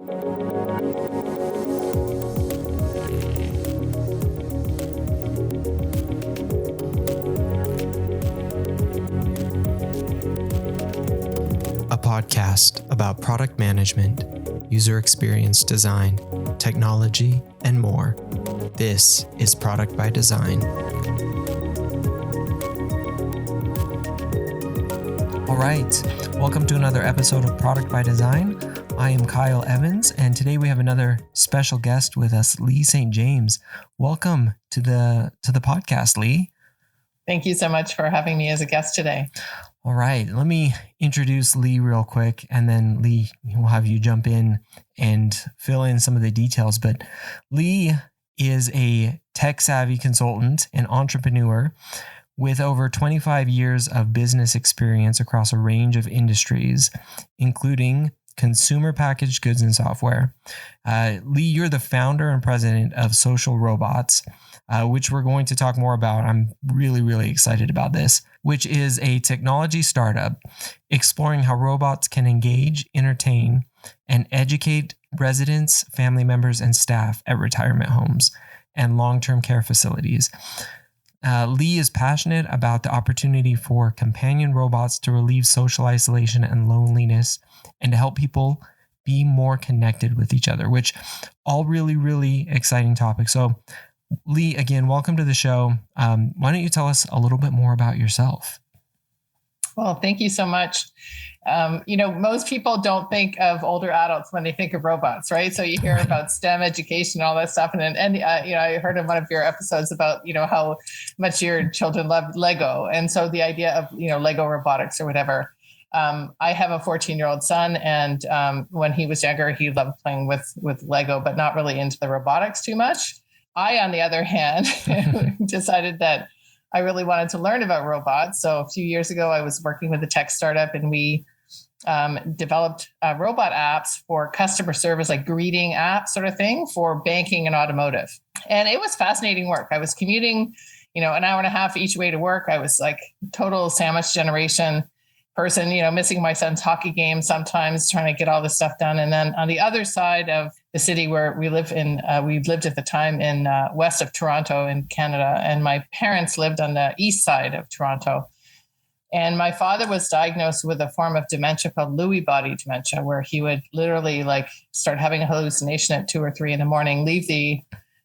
A podcast about product management, user experience design, technology, and more. This is Product by Design. All right, welcome to another episode of Product by Design. I am Kyle Evans, and today we have another special guest with us, Lee St. James. Welcome to the podcast, Lee. Thank you so much for having me as a guest today. All right, let me introduce Lee real quick, and then Lee, we'll have you jump in and fill in some of the details. But Lee is a tech-savvy consultant and entrepreneur with over 25 years of business experience across a range of industries, including consumer packaged goods and software. Lee, you're the founder and president of Social Robots, which we're going to talk more about. I'm really excited about this, which is a technology startup exploring how robots can engage, entertain, and educate residents, family members, and staff at retirement homes and long-term care facilities. Lee is passionate about the opportunity for companion robots to relieve social isolation and loneliness and to help people be more connected with each other, which all really exciting topics. So Lee, again, welcome to the show. Why don't you tell us a little bit more about yourself? Well, thank you so much. Most people don't think of older adults when they think of robots, right? So you hear about STEM education, all that stuff. And I heard in one of your episodes about, how much your children love Lego. And so the idea of, Lego robotics or whatever. I have a 14-year-old son, and when he was younger, he loved playing with Lego, but not really into the robotics too much. I, on the other hand, decided that I really wanted to learn about robots. So a few years ago, I was working with a tech startup, and we developed robot apps for customer service, like greeting apps sort of thing for banking and automotive. And it was fascinating work. I was commuting, an hour and a half each way to work. I was like total sandwich generation person, missing my son's hockey game sometimes, trying to get all this stuff done. And then on the other side of the city where we lived at the time in west of Toronto in Canada. And my parents lived on the east side of Toronto. And my father was diagnosed with a form of dementia called Lewy body dementia, where he would literally start having a hallucination at 2 or 3 in the morning, leave the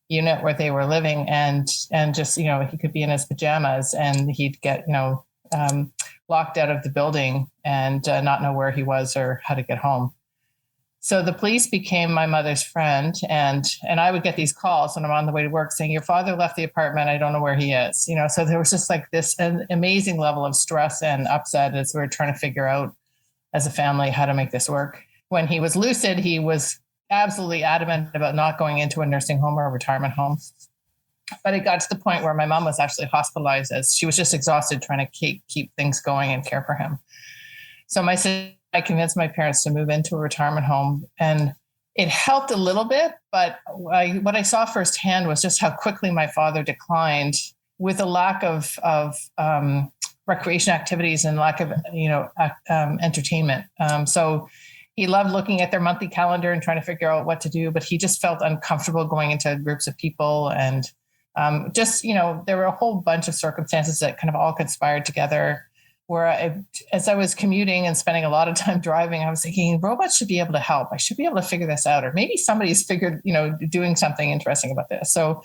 unit where they were living and just, he could be in his pajamas and he'd get, locked out of the building and not know where he was or how to get home. So the police became my mother's friend, and I would get these calls when I'm on the way to work saying, "Your father left the apartment. I don't know where he is." So there was just an amazing level of stress and upset as we were trying to figure out as a family how to make this work. When he was lucid, he was absolutely adamant about not going into a nursing home or a retirement home. But it got to the point where my mom was actually hospitalized as she was just exhausted trying to keep things going and care for him. So I convinced my parents to move into a retirement home, and it helped a little bit. But what I saw firsthand was just how quickly my father declined with a lack of recreation activities and lack of entertainment. So he loved looking at their monthly calendar and trying to figure out what to do, but he just felt uncomfortable going into groups of people and there were a whole bunch of circumstances that kind of all conspired together where as I was commuting and spending a lot of time driving, I was thinking robots should be able to help. I should be able to figure this out, or maybe somebody's figured, doing something interesting about this. So,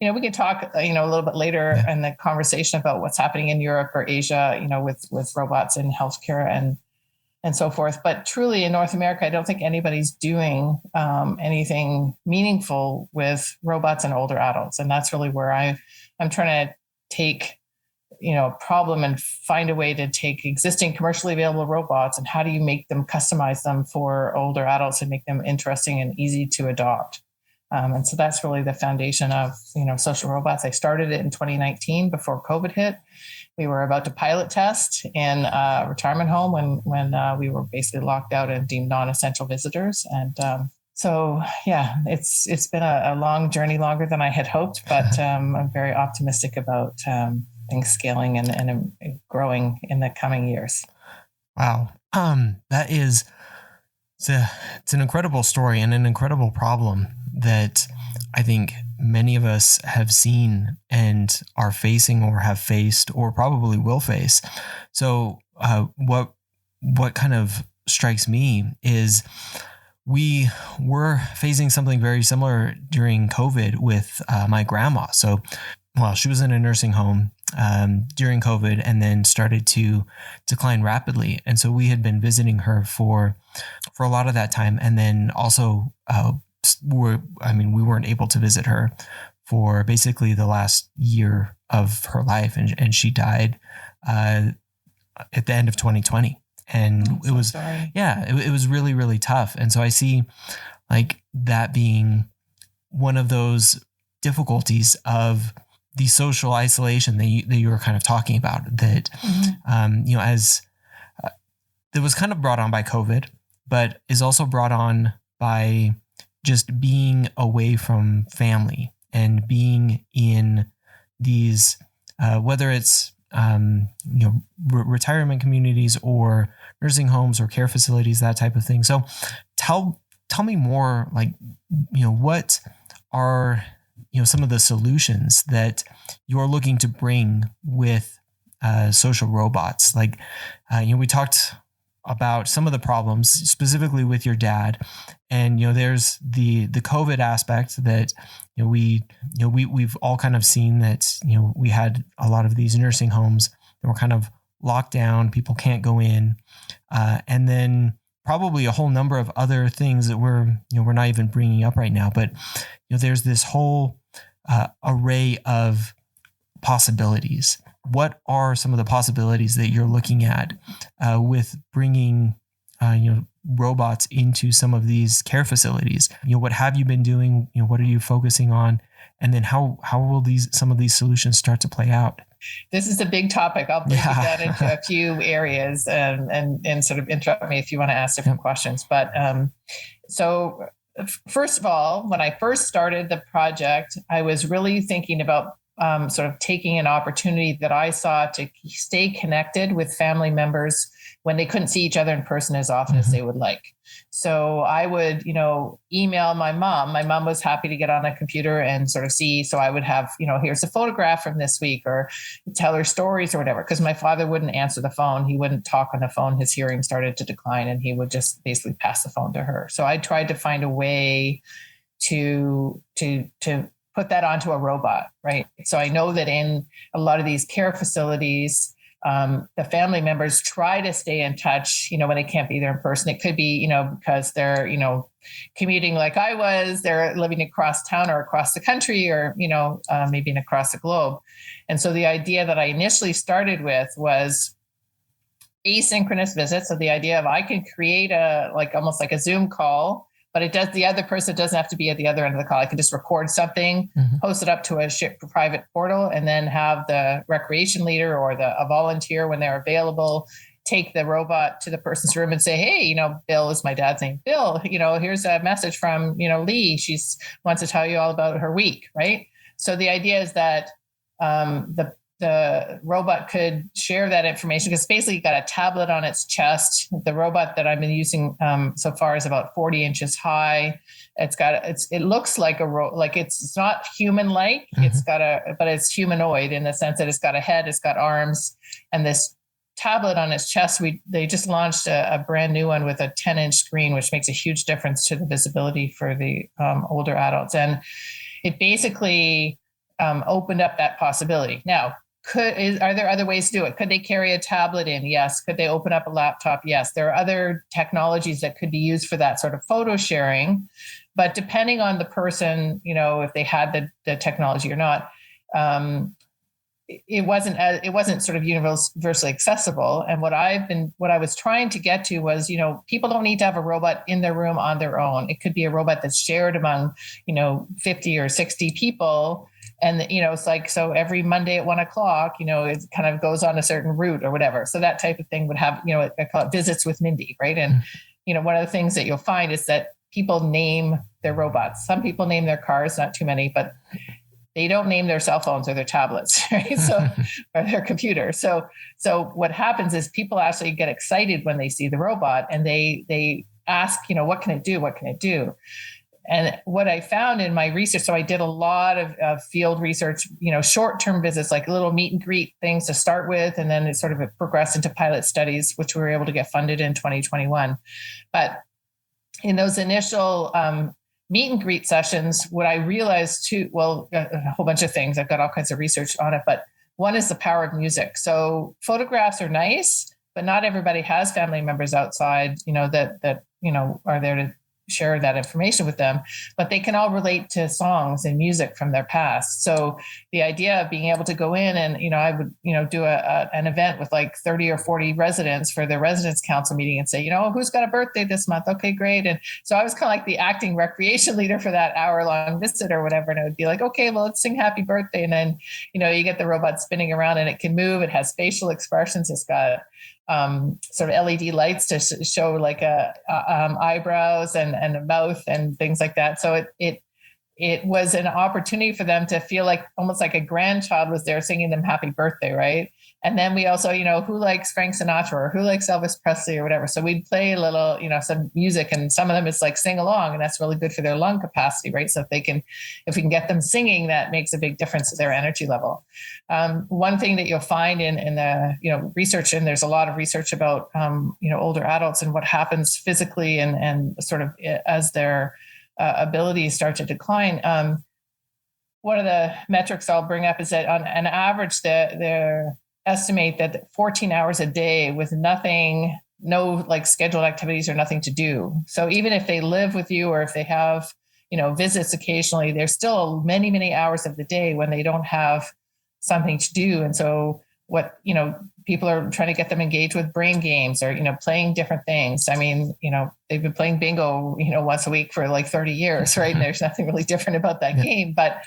we can talk, a little bit later in the conversation about what's happening in Europe or Asia, with robots in healthcare and so forth. But truly in North America, I don't think anybody's doing anything meaningful with robots and older adults. And that's really where I'm trying to take, a problem and find a way to take existing commercially available robots and how do you make them, customize them for older adults and make them interesting and easy to adopt. And so that's really the foundation of, Social Robots. I started it in 2019 before COVID hit. We were about to pilot test in a retirement home when we were basically locked out and deemed non-essential visitors. And it's been a long journey, longer than I had hoped, but I'm very optimistic about things scaling and growing in the coming years. Wow. That is It's an incredible story and an incredible problem that I think many of us have seen and are facing or have faced or probably will face. So what kind of strikes me is we were facing something very similar during COVID with my grandma. So, well, she was in a nursing home during COVID and then started to decline rapidly. And so we had been visiting her for a lot of that time. And then also, we weren't able to visit her for basically the last year of her life. And she died at the end of 2020. And it was, it was really, really tough. And so I see like that being one of those difficulties of the social isolation that you were kind of talking about, that, as that was kind of brought on by COVID, but is also brought on by just being away from family and being in these, whether it's, retirement communities or nursing homes or care facilities, that type of thing. So tell me more, like, what are, some of the solutions that you're looking to bring with social robots? Like, we talked about some of the problems specifically with your dad, and there's the COVID aspect that we've all kind of seen, that we had a lot of these nursing homes that were kind of locked down, people can't go in, and then probably a whole number of other things that we're not even bringing up right now. But there's this whole array of possibilities. What are some of the possibilities that you're looking at with bringing robots into some of these care facilities? What have you been doing? What are you focusing on? And then how will some of these solutions start to play out? This is a big topic. I'll break it down into a few areas and sort of interrupt me if you want to ask different questions. But so first of all, when I first started the project, I was really thinking about sort of taking an opportunity that I saw to stay connected with family members when they couldn't see each other in person as often as they would like. So I would, email my mom. My mom was happy to get on a computer and sort of see. So I would have, here's a photograph from this week, or tell her stories or whatever. Because my father wouldn't answer the phone. He wouldn't talk on the phone. His hearing started to decline, and he would just basically pass the phone to her. So I tried to find a way to put that onto a robot, right? So I know that in a lot of these care facilities, the family members try to stay in touch, when they can't be there in person. It could be, because they're, commuting like I was, they're living across town or across the country, or, maybe across the globe. And so the idea that I initially started with was asynchronous visits. So the idea of I can create almost like a Zoom call, but the other person doesn't have to be at the other end of the call. I can just record something, post it up to a private portal, and then have the recreation leader or a volunteer, when they're available, take the robot to the person's room and say, hey, Bill is my dad's name. Bill, here's a message from, Lee. She wants to tell you all about her week, right? So the idea is that the robot could share that information, because basically you got a tablet on its chest. The robot that I've been using so far is about 40 inches high. It looks like it's not human-like. But it's humanoid in the sense that it's got a head, it's got arms, and this tablet on its chest. They just launched a brand new one with a 10-inch screen, which makes a huge difference to the visibility for the older adults. And it basically opened up that possibility. Now, are there other ways to do it? Could they carry a tablet in? Yes. Could they open up a laptop? Yes. There are other technologies that could be used for that sort of photo sharing, but depending on the person, if they had the technology or not, it wasn't sort of universally accessible. And what I was trying to get to was, people don't need to have a robot in their room on their own. It could be a robot that's shared among, 50 or 60 people. And, it's like, so every Monday at 1:00, it kind of goes on a certain route or whatever. So that type of thing would have, I call it visits with Mindy, right? And, one of the things that you'll find is that people name their robots. Some people name their cars, not too many, but they don't name their cell phones or their tablets, right? So, or their computer. So what happens is people actually get excited when they see the robot, and they ask, what can it do? What can it do? And what I found in my research, so I did a lot of field research, short-term visits, like little meet and greet things to start with. And then it sort of progressed into pilot studies, which we were able to get funded in 2021. But in those initial meet and greet sessions, what I realized too, a whole bunch of things, I've got all kinds of research on it, but one is the power of music. So photographs are nice, but not everybody has family members outside, that are there to share that information with them, but they can all relate to songs and music from their past. So the idea of being able to go in and, I would, do an event with like 30 or 40 residents for their residence council meeting and say, who's got a birthday this month? Okay, great. And so I was kind of like the acting recreation leader for that hour-long visit or whatever. And it would be like, okay, well, let's sing happy birthday. And then, you get the robot spinning around and it can move. It has facial expressions. It's got sort of LED lights to show like eyebrows and a mouth and things like that. So it was an opportunity for them to feel like almost like a grandchild was there singing them happy birthday, right? And then we also, who likes Frank Sinatra or who likes Elvis Presley or whatever. So we'd play a little, some music, and some of them it's like sing along, and that's really good for their lung capacity, right? So if we can get them singing, that makes a big difference to their energy level. One thing that you'll find in the, research, and there's a lot of research about, older adults and what happens physically and sort of as their abilities start to decline. One of the metrics I'll bring up is that on an average, they estimate that 14 hours a day with no like scheduled activities or nothing to do. So even if they live with you or if they have, visits occasionally, there's still many, many hours of the day when they don't have something to do. And so what, people are trying to get them engaged with brain games or, playing different things. I mean, they've been playing bingo, once a week for like 30 years, right? And there's nothing really different about that game. But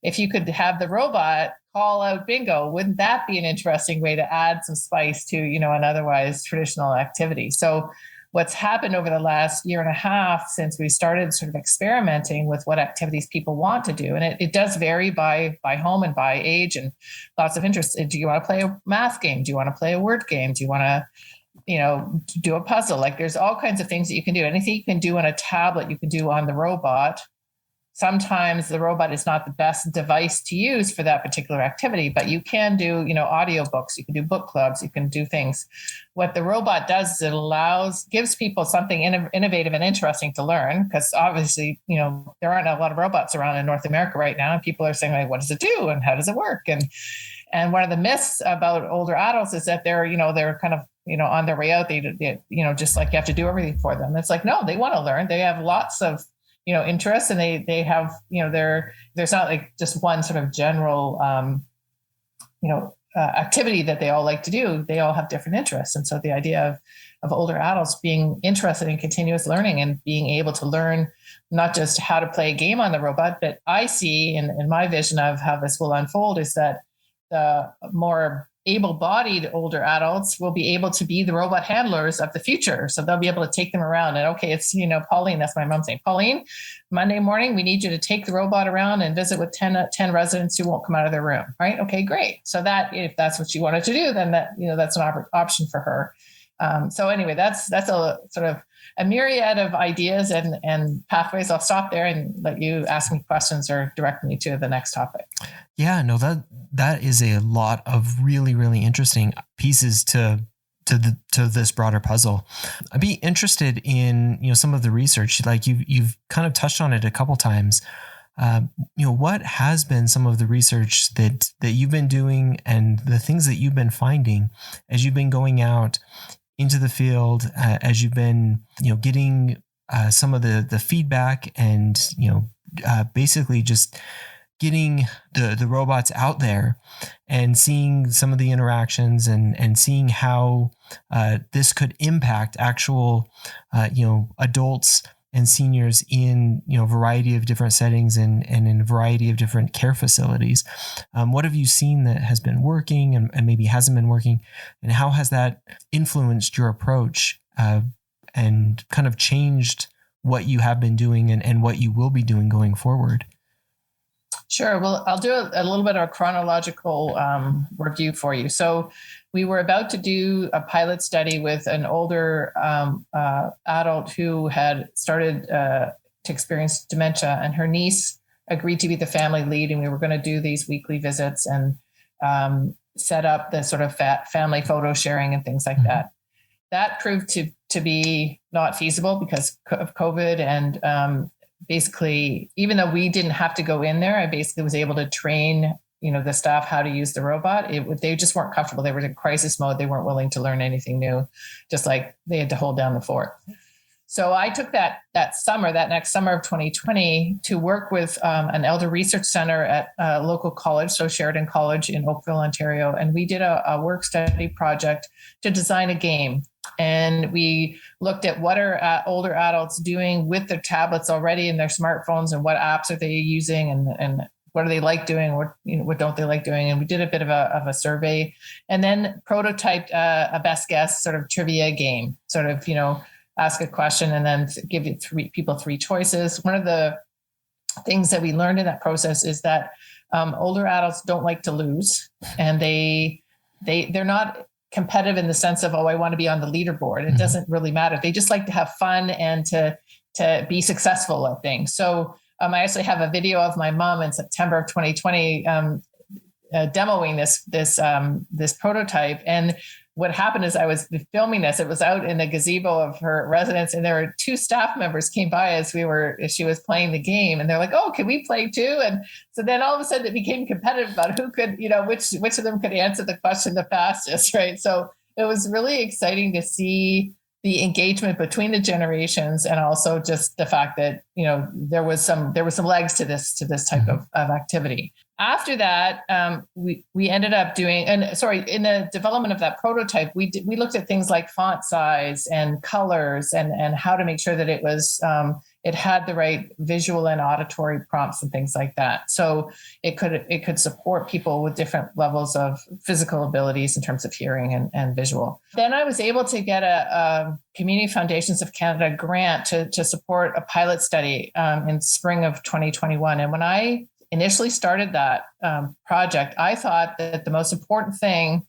if you could have the robot call out bingo, wouldn't that be an interesting way to add some spice to, an otherwise traditional activity? So what's happened over the last year and a half since we started sort of experimenting with what activities people want to do, and it does vary by home and by age and lots of interests. Do you want to play a math game? Do you want to play a word game? Do you want to, do a puzzle? Like there's all kinds of things that you can do. Anything you can do on a tablet, you can do on the robot. Sometimes the robot is not the best device to use for that particular activity, but you can do, audiobooks, you can do book clubs, you can do things. What the robot does is it gives people something innovative and interesting to learn, because obviously, there aren't a lot of robots around in North America right now. And people are saying, like, what does it do? And how does it work? And one of the myths about older adults is that they're kind of, on their way out, they just like you have to do everything for them. It's like, no, they want to learn. They have lots of interests, and they have, there's not like just one sort of general, activity that they all like to do. They all have different interests. And so the idea of older adults being interested in continuous learning and being able to learn not just how to play a game on the robot, but I see in my vision of how this will unfold is that the more able-bodied older adults will be able to be the robot handlers of the future. So they'll be able to take them around and, okay, it's, Pauline, that's my mom's name. Pauline, Monday morning, we need you to take the robot around and visit with 10 residents who won't come out of their room. Right? Okay, great. So that, if that's what you wanted to do, then that's an option for her. So anyway, that's a sort of a myriad of ideas and pathways. I'll stop there and let you ask me questions or direct me to the next topic. Yeah, no, that is a lot of really, really interesting pieces to this broader puzzle. I'd be interested in, some of the research, like you've kind of touched on it a couple times. What has been some of the research that you've been doing and the things that you've been finding as you've been going out into the field, as you've been, getting some of the feedback and, basically just getting the robots out there and seeing some of the interactions and seeing how this could impact actual, adults and seniors in, a variety of different settings and in a variety of different care facilities. What have you seen that has been working and maybe hasn't been working? And how has that influenced your approach and kind of changed what you have been doing and what you will be doing going forward? Sure. Well, I'll do a little bit of a chronological review for you. So, we were about to do a pilot study with an older adult who had started to experience dementia, and her niece agreed to be the family lead, and we were going to do these weekly visits and set up the sort of family photo sharing and things like that. That proved to be not feasible because of COVID, and basically, even though we didn't have to go in there, I basically was able to train, the staff how to use the robot. They just weren't comfortable. They were in crisis mode. They weren't willing to learn anything new, just like they had to hold down the fort. So I took that next summer of 2020, to work with an elder research center at a local college, so Sheridan College in Oakville, Ontario. And we did a work study project to design a game. And we looked at what are older adults doing with their tablets already and their smartphones, and what apps are they using, and what do they like doing, what don't they like doing. And we did a bit of a survey, and then prototyped a best guess sort of trivia game, sort of, ask a question and then give it three choices. One of the things that we learned in that process is that older adults don't like to lose, and they're not competitive in the sense of, I want to be on the leaderboard. It doesn't really matter. They just like to have fun and to be successful at things. So I actually have a video of my mom in September of 2020 demoing this prototype. And what happened is I was filming this. It was out in the gazebo of her residence, and there were two staff members came by as she was playing the game, and they're like, "Oh, can we play too?" And so then all of a sudden it became competitive about who could, which of them could answer the question the fastest, right? So it was really exciting to see the engagement between the generations, and also just the fact that there was some legs to this type of activity. After that, we ended up doing, in the development of that prototype, we looked at things like font size and colors, and how to make sure that it was it had the right visual and auditory prompts and things like that. So it could support people with different levels of physical abilities in terms of hearing and visual. Then I was able to get a Community Foundations of Canada grant to support a pilot study in spring of 2021. And when I initially started that project, I thought that the most important thing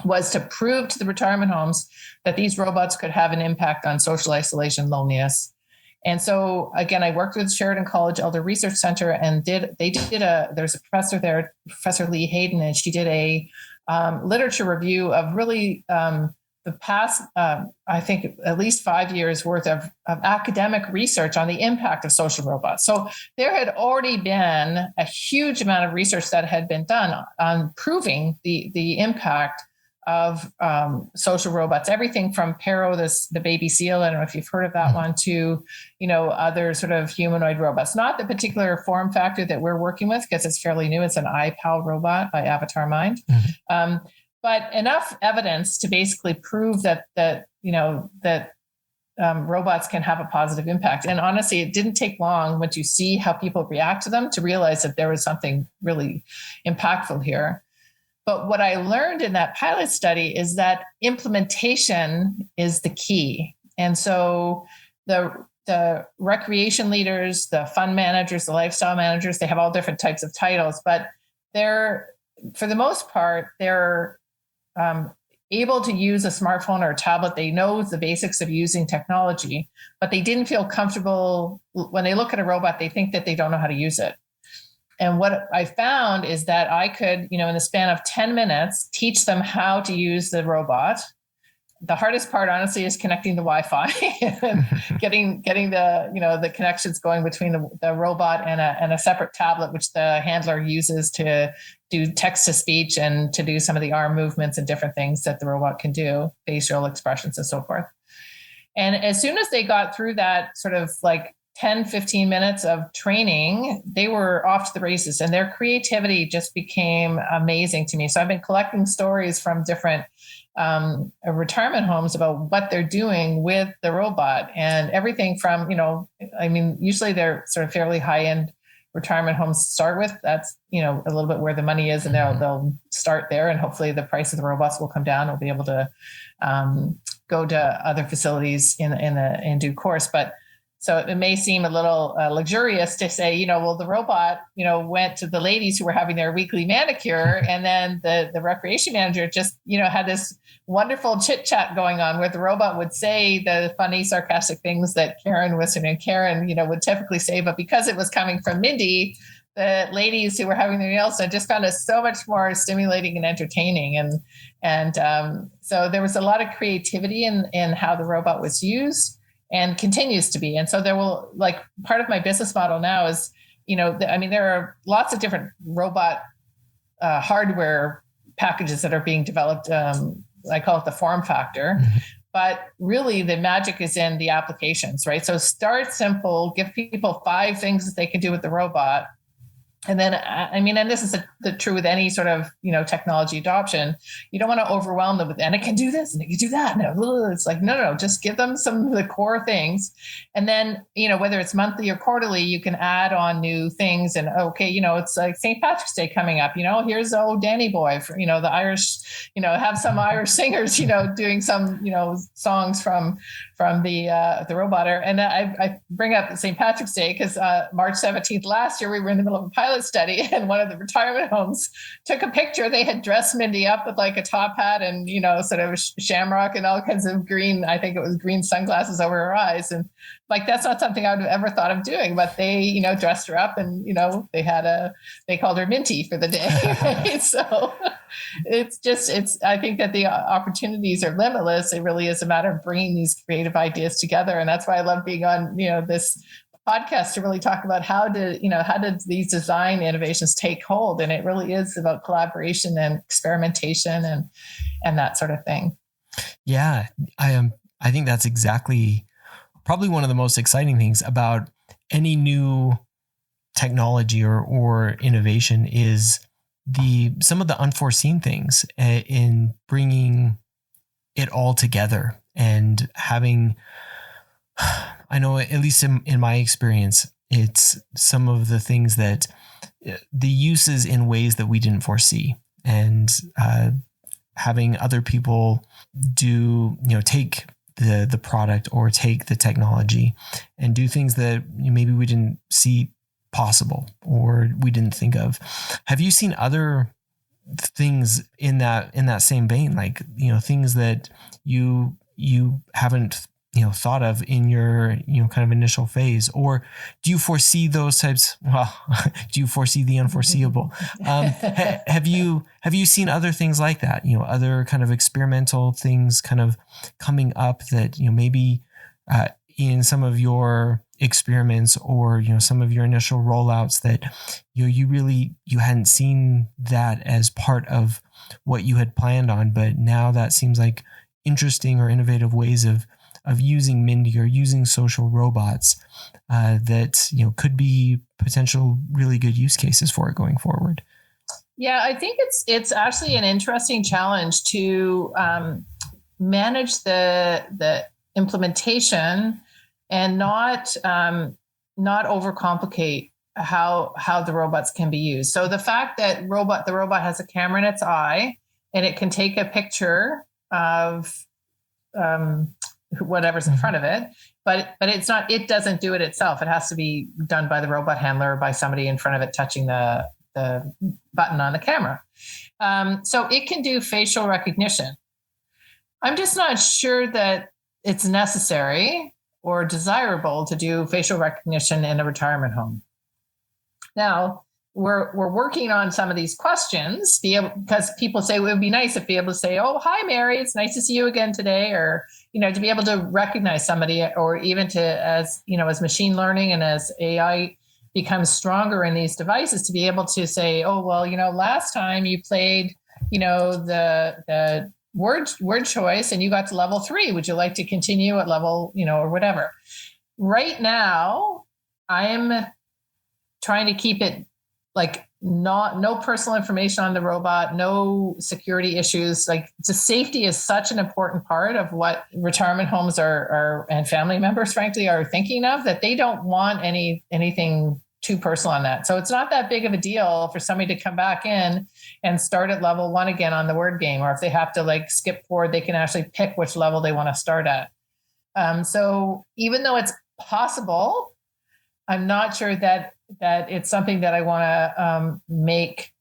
was to prove to the retirement homes that these robots could have an impact on social isolation, loneliness. And so again, I worked with Sheridan College Elder Research Center, and there's a professor there, Professor Lee Hayden, and she did a literature review of really the past, I think at least 5 years worth of academic research on the impact of social robots. So there had already been a huge amount of research that had been done on proving the impact of social robots, everything from Pero, the baby seal, I don't know if you've heard of that one, to, other sort of humanoid robots, not the particular form factor that we're working with because it's fairly new. It's an iPal robot by Avatar Mind. But enough evidence to basically prove that robots can have a positive impact. And honestly, it didn't take long once you see how people react to them to realize that there was something really impactful here. But what I learned in that pilot study is that implementation is the key. And so the recreation leaders, the fund managers, the lifestyle managers, they have all different types of titles, but for the most part, they're able to use a smartphone or a tablet. They know the basics of using technology, but they didn't feel comfortable. When they look at a robot, they think that they don't know how to use it. And what I found is that I could, in the span of 10 minutes, teach them how to use the robot. The hardest part, honestly, is connecting the Wi-Fi and getting the connections going between the robot and a separate tablet, which the handler uses to do text to speech and to do some of the arm movements and different things that the robot can do, facial expressions and so forth. And as soon as they got through that sort of like 10, 15 minutes of training, they were off to the races, and their creativity just became amazing to me. So I've been collecting stories from different retirement homes about what they're doing with the robot, and everything from, usually they're sort of fairly high-end retirement homes to start with. That's, a little bit where the money is, and they'll start there, and hopefully the price of the robots will come down. We'll be able to go to other facilities in due course. But So it may seem a little luxurious to say, well, the robot, went to the ladies who were having their weekly manicure, and then the recreation manager just, had this wonderful chit chat going on where the robot would say the funny, sarcastic things that Karen would typically say, but because it was coming from Mindy, the ladies who were having their nails done just found it so much more stimulating and entertaining. And so there was a lot of creativity in how the robot was used and continues to be. And so there will, part of my business model now is, there are lots of different robot hardware packages that are being developed. I call it the form factor. But really, the magic is in the applications, right? So start simple, give people 5 things that they can do with the robot. And then, and this is true with any sort of, technology adoption. You don't want to overwhelm them with, and it can do this and it can do that. No, it's like, no, just give them some of the core things. And then, whether it's monthly or quarterly, you can add on new things. And it's like St. Patrick's Day coming up, here's Danny Boy for, the Irish, have some Irish singers, doing some, songs from the robot. And I bring up St. Patrick's Day because March 17th last year, we were in the middle of a pilot study, and one of the retirement homes took a picture. They had dressed Mindy up with like a top hat and, sort of shamrock and all kinds of green, I think it was green sunglasses over her eyes. And like, that's not something I would have ever thought of doing, but they, dressed her up and, they called her Minty for the day. Right? So I think that the opportunities are limitless. It really is a matter of bringing these creative ideas together. And that's why I love being on, this podcast to really talk about how did these design innovations take hold. And it really is about collaboration and experimentation and that sort of thing. Yeah, I think that's exactly probably one of the most exciting things about any new technology or innovation is some of the unforeseen things in bringing it all together and having, I know at least in my experience, it's some of the things that the uses in ways that we didn't foresee, and having other people take the product or take the technology and do things that maybe we didn't see possible or we didn't think of. Have you seen other things in that same vein, like things that you haven't thought of in your kind of initial phase, or do you foresee those types? Well, do you foresee the unforeseeable? Have you seen other things like that? Other kind of experimental things kind of coming up that maybe in some of your experiments or some of your initial rollouts that you hadn't seen that as part of what you had planned on, but now that seems like interesting or innovative ways of using Mindy or using social robots that could be potential really good use cases for it going forward. Yeah, I think it's actually an interesting challenge to manage the implementation and not overcomplicate how the robots can be used. So the fact that the robot has a camera in its eye and it can take a picture of whatever's in front of it, but it doesn't do it itself. It has to be done by the robot handler or by somebody in front of it touching the button on the camera. So it can do facial recognition. I'm just not sure that it's necessary or desirable to do facial recognition in a retirement home. Now, we're working on some of these questions because people say it would be nice if be able to say, "Oh, hi, Mary, it's nice to see you again today," or to be able to recognize somebody, or even to as machine learning and as AI becomes stronger in these devices, to be able to say, "Oh, well, last time you played, the word choice and you got to level 3. Would you like to continue at level, or whatever?" Right now, I am trying to keep it like no personal information on the robot, no security issues. Like, the safety is such an important part of what retirement homes are and family members, frankly, are thinking of, that they don't want anything too personal on that. So it's not that big of a deal for somebody to come back in and start at level 1 again on the word game, or if they have to skip forward, they can actually pick which level they want to start at. So even though it's possible. I'm not sure that it's something that I want to make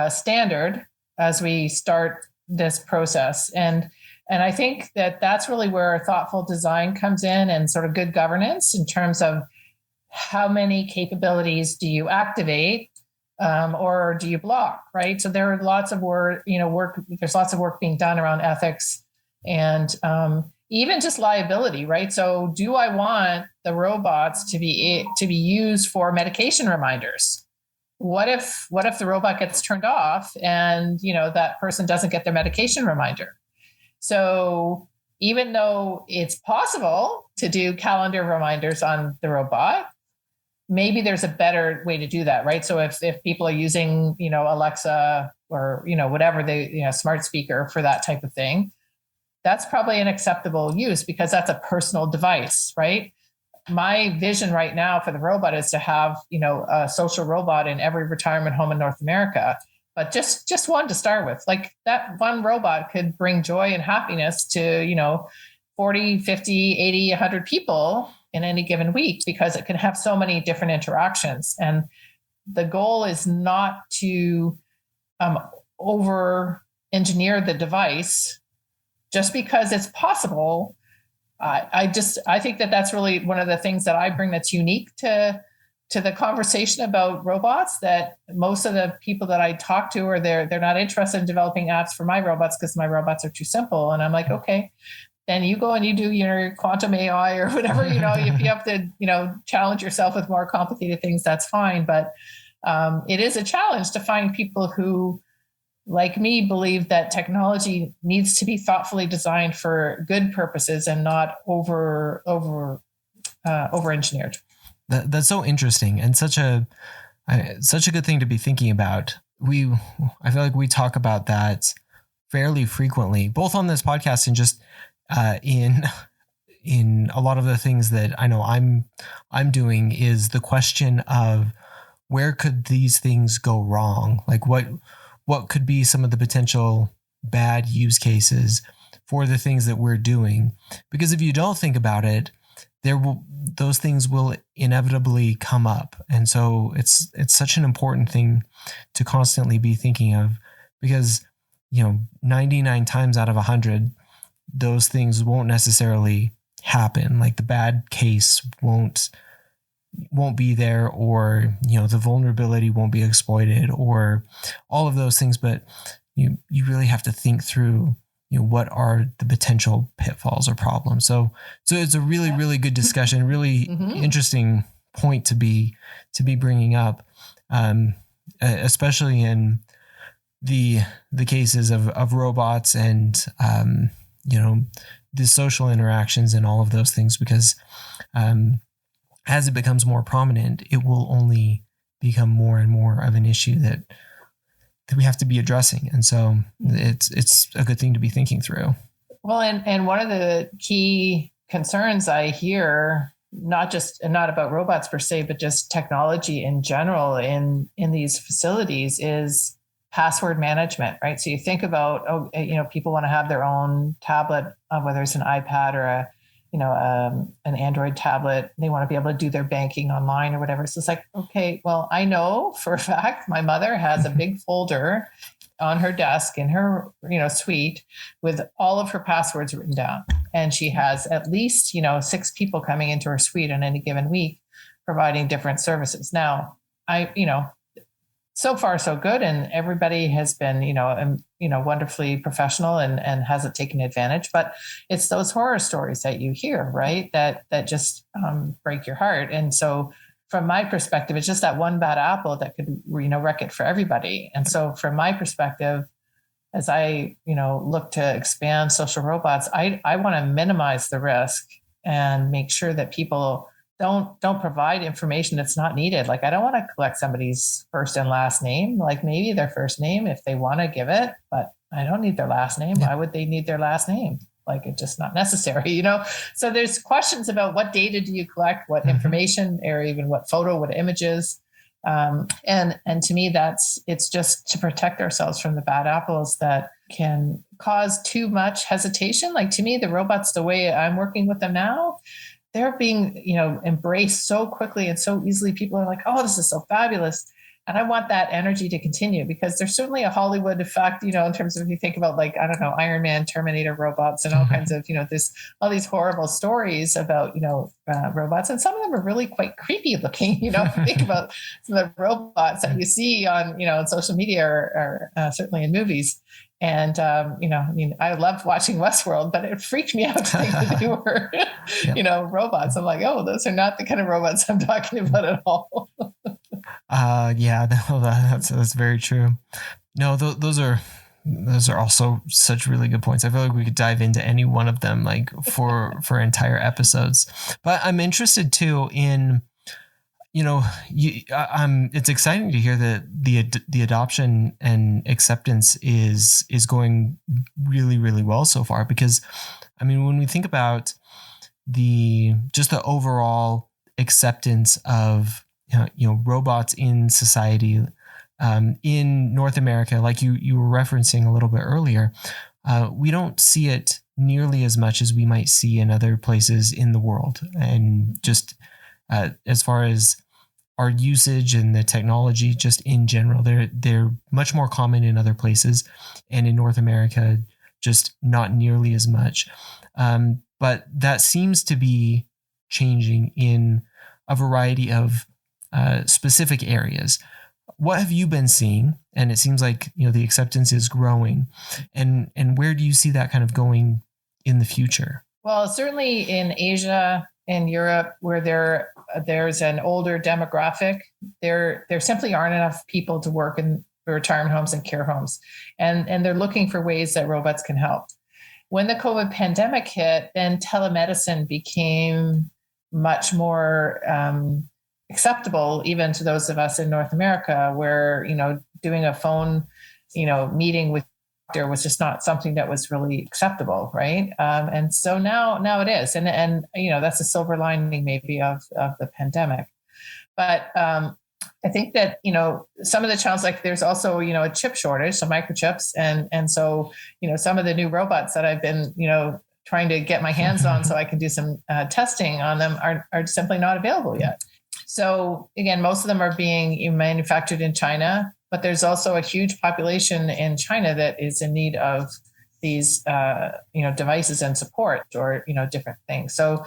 standard as we start this process. And I think that that's really where thoughtful design comes in, and sort of good governance in terms of how many capabilities do you activate or do you block, right? So there are lots of work. There's lots of work being done around ethics and even just liability, right? So do I want the robots to be used for medication reminders? What if the robot gets turned off and, that person doesn't get their medication reminder? So even though it's possible to do calendar reminders on the robot, maybe there's a better way to do that, right? So if people are using, Alexa or, whatever smart speaker for that type of thing, that's probably an acceptable use because that's a personal device, right? My vision right now for the robot is to have, a social robot in every retirement home in North America, but just one to start with. Like that one robot could bring joy and happiness to, 40, 50, 80, 100 people in any given week because it can have so many different interactions. And the goal is not to over engineer the device just because it's possible. I think that that's really one of the things that I bring that's unique to the conversation about robots, that most of the people that I talk to are they're not interested in developing apps for my robots because my robots are too simple. And I'm like, okay, then you go and you do your quantum AI or whatever, if you have to, challenge yourself with more complicated things, that's fine. But it is a challenge to find people who, like me, believe that technology needs to be thoughtfully designed for good purposes and not over engineered. That's so interesting and such a good thing to be thinking about. I feel like we talk about that fairly frequently, both on this podcast and just in a lot of the things that I know I'm doing, is the question of where could these things go wrong? Like what could be some of the potential bad use for the things that we're doing? Because if you don't think about it, those things will inevitably come up. And so it's such an important thing to constantly be thinking of, because 99 times out of 100, those things won't necessarily happen. Like the bad case won't be there, or the vulnerability won't be exploited, or all of those things. But you really have to think through what are the potential pitfalls or problems. So it's a really, really good discussion, really interesting point to be bringing up, especially in the cases of robots and the social interactions and all of those things, because as it becomes more prominent, it will only become more and more of an issue that we have to be addressing. And so it's a good thing to be thinking through. Well, and one of the key concerns I hear, not about robots per se, but just technology in general in these facilities, is password management, right? So you think about, people want to have their own tablet, whether it's an iPad or an Android tablet. They want to be able to do their banking online or whatever. So it's like, okay, well, I know for a fact my mother has a big folder on her desk in her, suite with all of her passwords written down. And she has at least, 6 people coming into her suite on any given week, providing different services. Now, so far so good, and everybody has been wonderfully professional and hasn't taken advantage. But it's those horror stories that you hear, right, that just break your heart. And so from my perspective, it's just that one bad apple that could wreck it for everybody. And so from my perspective, as I look to expand social robots, I want to minimize the risk and make sure that people don't provide information that's not needed. Like, I don't want to collect somebody's first and last name, like maybe their first name if they want to give it, but I don't need their last name. Yeah. Why would they need their last name? Like, it's just not necessary, So there's questions about what data do you collect, what information, or even what photo, what images. And to me, it's just to protect ourselves from the bad apples that can cause too much hesitation. Like, to me, the robots, the way I'm working with them now, they're being, embraced so quickly and so easily. People are like, oh, this is so fabulous. And I want that energy to continue, because there's certainly a Hollywood effect, in terms of, if you think about, like, I don't know, Iron Man, Terminator robots, and all kinds of, there's all these horrible stories about, robots. And some of them are really quite creepy looking, think about some of the robots that you see on, on social media, or certainly in movies. And, I loved watching Westworld, but it freaked me out to think that they were, robots. I'm like, oh, those are not the kind of robots I'm talking about at all. Yeah, that's very true. No, those are also such really good points. I feel like we could dive into any one of them, like for entire episodes. But I'm interested too in, it's exciting to hear that the adoption and acceptance is going really, really well so far. Because, I mean, when we think about the overall acceptance of robots in society, in North America, like you were referencing a little bit earlier, we don't see it nearly as much as we might see in other places in the world. And just as far as our usage and the technology, just in general, they're much more common in other places, and in North America, just not nearly as much. But that seems to be changing in a variety of specific areas. What have you been seeing? And it seems like, the acceptance is growing. And where do you see that kind of going in the future? Well, certainly in Asia and Europe, where there's an older demographic, there simply aren't enough people to work in retirement homes and care homes. And they're looking for ways that robots can help. When the COVID pandemic hit, then telemedicine became much more acceptable, even to those of us in North America, where, doing a phone, meeting with a doctor was just not something that was really acceptable. Right. And so now it is. And that's a silver lining maybe of the pandemic. But I think that, some of the challenges, like there's also, a chip shortage, some microchips. And so, some of the new robots that I've been, trying to get my hands on so I can do some testing on them are simply not available yet. So again, most of them are being manufactured in China, but there's also a huge population in China that is in need of these, devices and support, or, different things. So,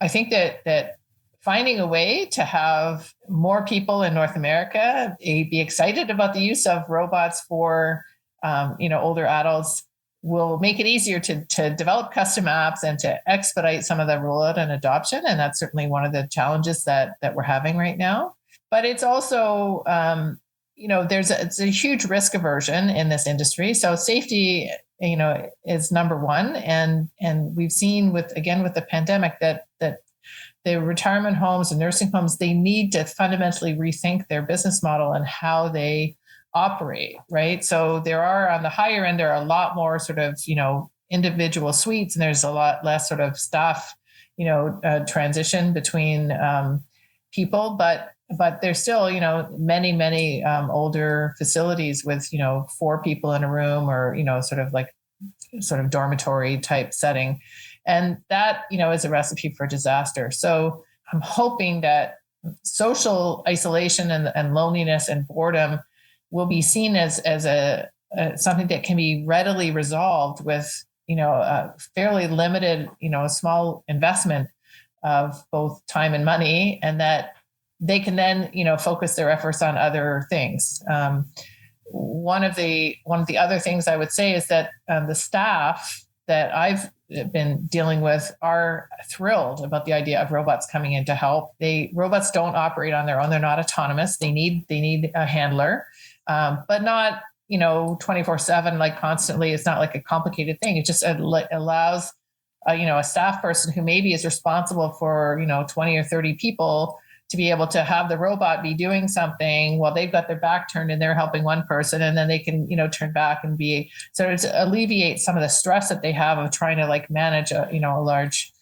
I think that finding a way to have more people in North America be excited about the use of robots for, older adults will make it easier to develop custom apps and to expedite some of the rollout and adoption. And that's certainly one of the challenges that we're having right now. But it's also, it's a huge risk aversion in this industry. So safety, is number one. And we've seen with the pandemic that the retirement homes and nursing homes, they need to fundamentally rethink their business model and how they operate, right? So there are, on the higher end, there are a lot more sort of, individual suites, and there's a lot less sort of staff, transition between people, but there's still, many older facilities with, 4 people in a room, or, sort of dormitory type setting. And that, is a recipe for disaster. So I'm hoping that social isolation and loneliness and boredom will be seen as a something that can be readily resolved with, a fairly limited, a small investment of both time and money, and that they can then, focus their efforts on other things. One of the other things I would say is that the staff that I've been dealing with are thrilled about the idea of robots coming in to help. Robots don't operate on their own. They're not autonomous. They need a handler, but not, 24/7, like constantly. It's not like a complicated thing. It just allows, a staff person who maybe is responsible for, 20 or 30 people to be able to have the robot be doing something while they've got their back turned and they're helping one person, and then they can, turn back and be sort of to alleviate some of the stress that they have of trying to like manage a large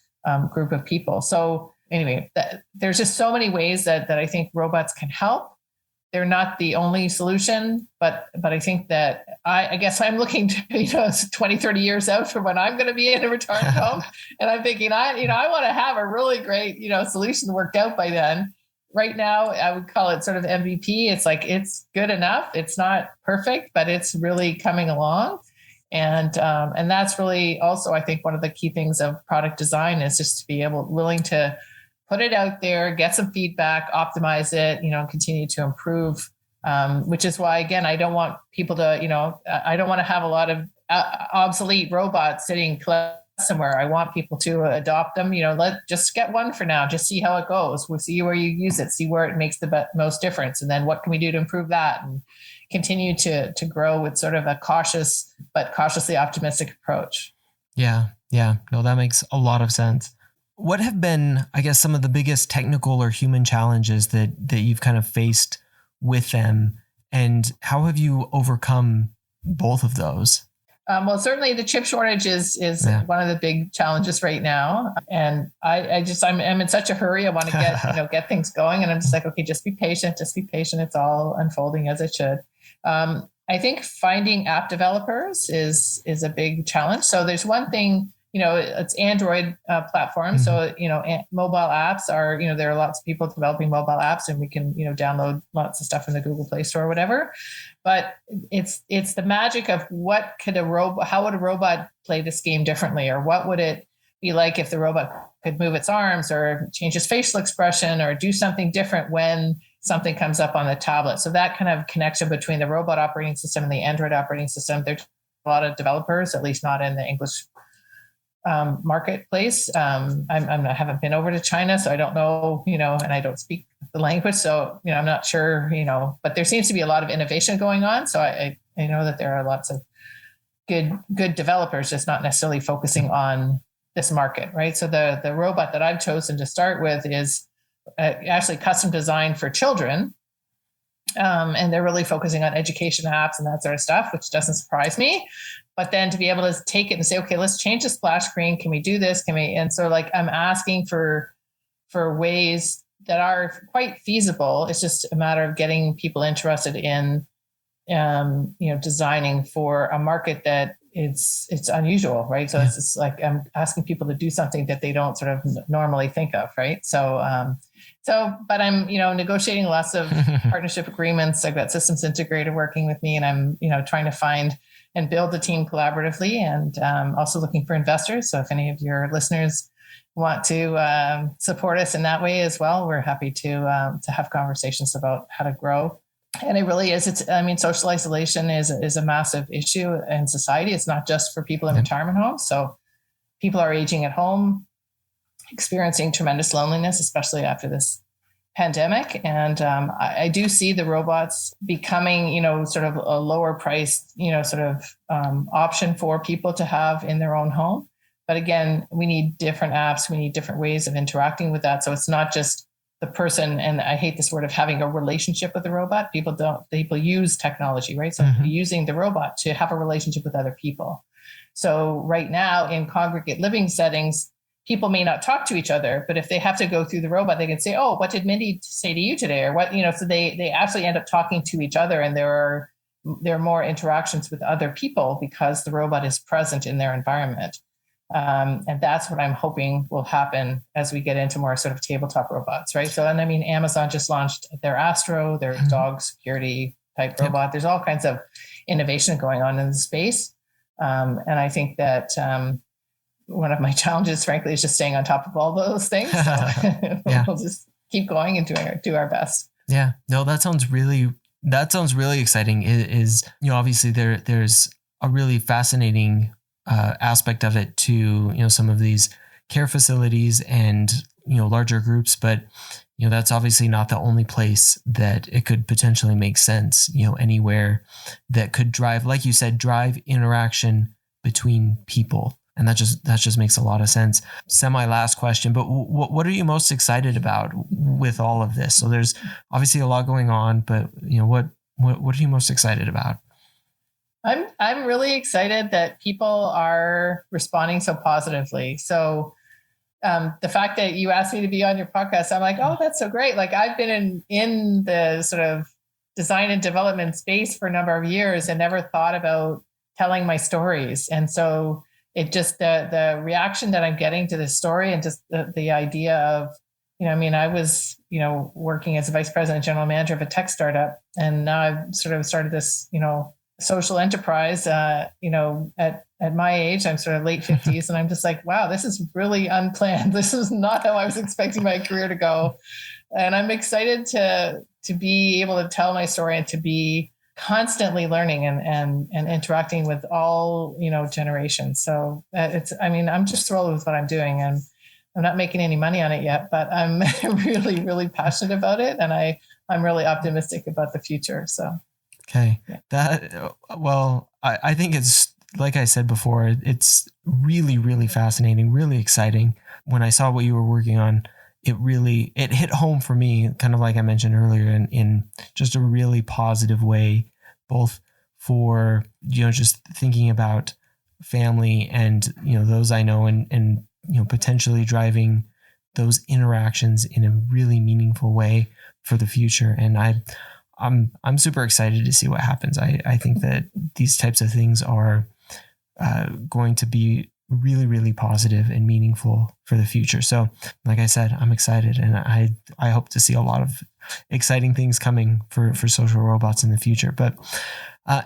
group of people. So anyway, there's just so many ways that I think robots can help. they're not the only solution, but I think that I guess I'm looking to 20, 30 years out from when I'm going to be in a retirement home, and I'm thinking I want to have a really great solution worked out by then. Right now, I would call it sort of MVP. It's like it's good enough. It's not perfect, but it's really coming along. And that's really also, I think, one of the key things of product design is just to be willing to put it out there, get some feedback, optimize it, continue to improve. Which is why, again, I don't want people to, I don't want to have a lot of obsolete robots sitting somewhere. I want people to adopt them. Just get one for now. Just see how it goes. We'll see where you use it, see where it makes the most difference, and then what can we do to improve that, and continue to grow with sort of a cautious but cautiously optimistic approach. Yeah. No, that makes a lot of sense. What have been, I guess, some of the biggest technical or human challenges that you've kind of faced with them, and how have you overcome both of those? Well, certainly the chip shortage is one of the big challenges right now. And I'm in such a hurry. I want to get things going. And I'm just like, okay, just be patient. It's all unfolding as it should. I think finding app developers is a big challenge. So there's one thing, it's Android platform. Mm-hmm. So, mobile apps are, there are lots of people developing mobile apps, and we can, download lots of stuff in the Google Play Store or whatever. But it's the magic of how would a robot play this game differently? Or what would it be like if the robot could move its arms or change its facial expression or do something different when something comes up on the tablet? So that kind of connection between the robot operating system and the Android operating system, there's a lot of developers, at least not in the English marketplace. I haven't been over to China, so I don't know, and I don't speak the language. So, I'm not sure, but there seems to be a lot of innovation going on. So I know that there are lots of good developers, just not necessarily focusing on this market, right? So the robot that I've chosen to start with is actually custom designed for children. And they're really focusing on education apps and that sort of stuff, which doesn't surprise me. But then to be able to take it and say, okay, let's change the splash screen. Can we do this? And so I'm asking for ways that are quite feasible. It's just a matter of getting people interested in, designing for a market that it's unusual, right? So It's just like I'm asking people to do something that they don't sort of normally think of, right? But I'm, negotiating lots of partnership agreements. I've got systems integrator working with me, and I'm, trying to find and build the team collaboratively, and also looking for investors. So if any of your listeners want to support us in that way as well, we're happy to have conversations about how to grow. And it really is. Social isolation is a massive issue in society. It's not just for people in retirement homes. So people are aging at home, experiencing tremendous loneliness, especially after this pandemic. And I do see the robots becoming, sort of a lower priced, option for people to have in their own home. But again, we need different apps. We need different ways of interacting with that. So it's not just the person, and I hate this word, of having a relationship with the robot. People use technology, right? So using the robot to have a relationship with other people. So right now in congregate living settings, people may not talk to each other, but if they have to go through the robot, they can say, oh, what did Mindy say to you today? Or what, so they actually end up talking to each other, and there are more interactions with other people because the robot is present in their environment. And that's what I'm hoping will happen as we get into more sort of tabletop robots, right? So, and Amazon just launched their Astro, their dog security type robot. There's all kinds of innovation going on in the space. And I think that one of my challenges, frankly, is just staying on top of all those things. So we'll just keep going and do our best. Yeah, no, that sounds really exciting. It is, obviously there's a really fascinating aspect of it to, some of these care facilities and, larger groups, but, that's obviously not the only place that it could potentially make sense, anywhere that could drive, like you said, drive interaction between people. And that just makes a lot of sense. Last question, but what are you most excited about with all of this? So there's obviously a lot going on, but what are you most excited about? I'm really excited that people are responding so positively. So the fact that you asked me to be on your podcast, I'm like, oh, that's so great. Like I've been in the sort of design and development space for a number of years and never thought about telling my stories. And so it just, the reaction that I'm getting to this story and just the idea of, I was, working as a vice president, general manager of a tech startup. And now I've sort of started this, social enterprise, at my age. I'm sort of late 50s. And I'm just like, wow, this is really unplanned. This is not how I was expecting my career to go. And I'm excited to be able to tell my story and to be constantly learning and interacting with all, generations. So I'm just thrilled with what I'm doing, and I'm not making any money on it yet, but I'm really, really passionate about it. And I'm really optimistic about the future. So. Okay. I think it's, like I said before, it's really, really fascinating, really exciting. When I saw what you were working on, it hit home for me, kind of like I mentioned earlier, in just a really positive way, both for, just thinking about family and, those I know, and potentially driving those interactions in a really meaningful way for the future. And I'm super excited to see what happens. I think that these types of things are going to be really, really positive and meaningful for the future. So like I said, I'm excited, and I hope to see a lot of exciting things coming for Social Robots in the future. But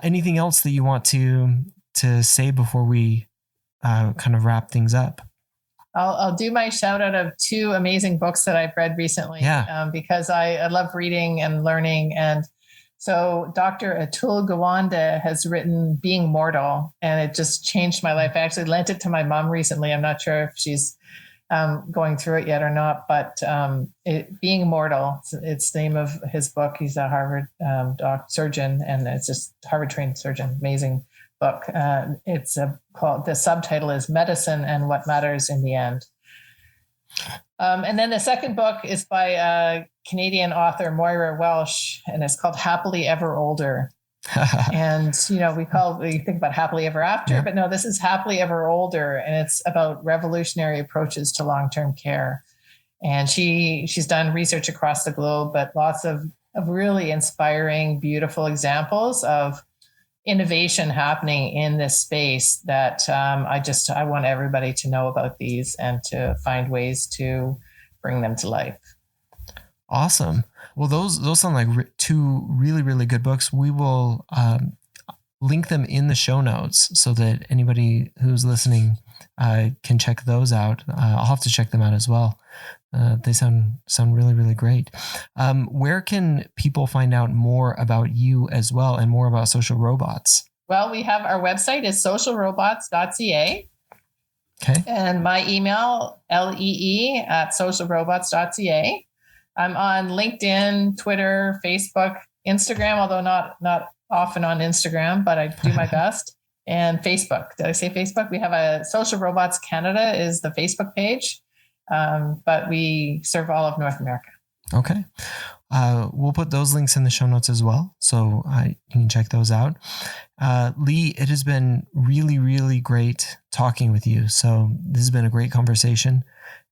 anything else that you want to say before we kind of wrap things up? I'll do my shout out of 2 amazing books that I've read recently, because I love reading and learning. And so Dr. Atul Gawande has written Being Mortal, and it just changed my life. I actually lent it to my mom recently. I'm not sure if she's going through it yet or not, but Being Mortal, it's the name of his book. He's a Harvard surgeon, and it's just Harvard trained surgeon. Amazing book. It's called, the subtitle is Medicine and What Matters in the End. And then the second book is by Canadian author Moira Welsh, and it's called Happily Ever Older. And, we think about happily ever after, but no, this is Happily Ever Older. And it's about revolutionary approaches to long-term care. And she's done research across the globe, but lots of really inspiring, beautiful examples of innovation happening in this space that I want everybody to know about these and to find ways to bring them to life. Awesome. Well, those sound like 2 really, really good books. We will link them in the show notes so that anybody who's listening can check those out. I'll have to check them out as well. They sound really, really great. Where can people find out more about you as well, and more about Social Robots? Well, we have our website is socialrobots.ca. Okay. And my email, lee@socialrobots.ca. I'm on LinkedIn, Twitter, Facebook, Instagram, although not often on Instagram, but I do my best. And Facebook. Did I say Facebook? We have a Social Robots Canada is the Facebook page. But we serve all of North America. Okay. We'll put those links in the show notes as well, so you can check those out. Lee, it has been really, really great talking with you. So this has been a great conversation,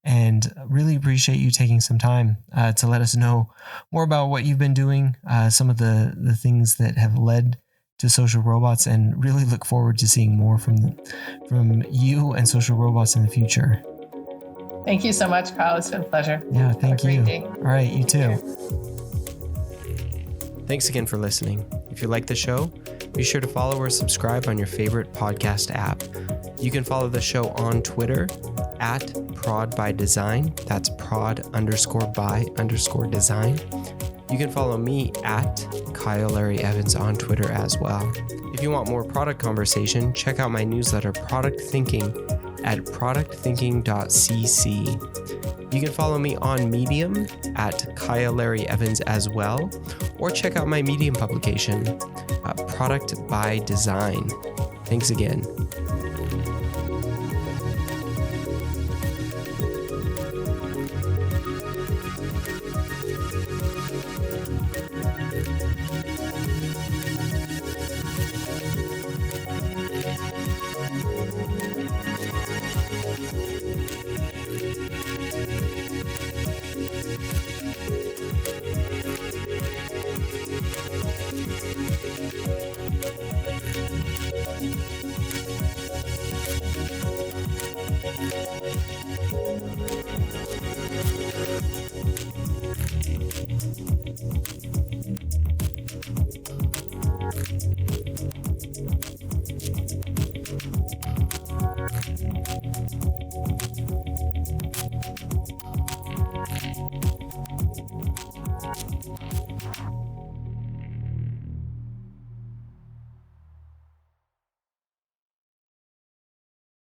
and really appreciate you taking some time to let us know more about what you've been doing, some of the things that have led to Social Robots, and really look forward to seeing more from you and Social Robots in the future. Thank you so much, Kyle. It's been a pleasure. Yeah, thank you. Have a great day. All right, you too. Thanks again for listening. If you like the show, be sure to follow or subscribe on your favorite podcast app. You can follow the show on Twitter @ProdByDesign. That's prod_by_design. You can follow me @Kyle Larry Evans on Twitter as well. If you want more product conversation, check out my newsletter, Product Thinking, at productthinking.cc. You can follow me on Medium @Kyle Larry Evans as well, or check out my Medium publication, Product by Design. Thanks again.